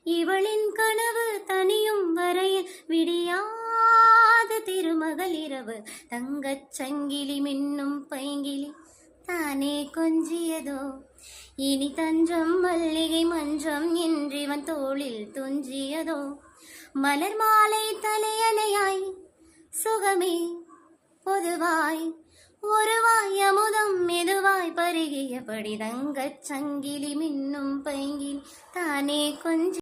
இவளின் கனவு தனியும் வரையில் விடியாத திருமகள் இரவு. தங்கச் சங்கிலி மின்னும் பைங்கிலி தானே கொஞ்சியதோ. இனி தஞ்சம் மல்லிகை மன்றம் என்றிவன் தோளில் துஞ்சியதோ. மலர் மாலை தலையணையாய் சுகமே பொதுவாய் ஒருவாய் அமுதம் மெதுவாய் பருகியபடி தங்கச் சங்கிலி மின்னும் பைங்கிலி தானே கொஞ்சி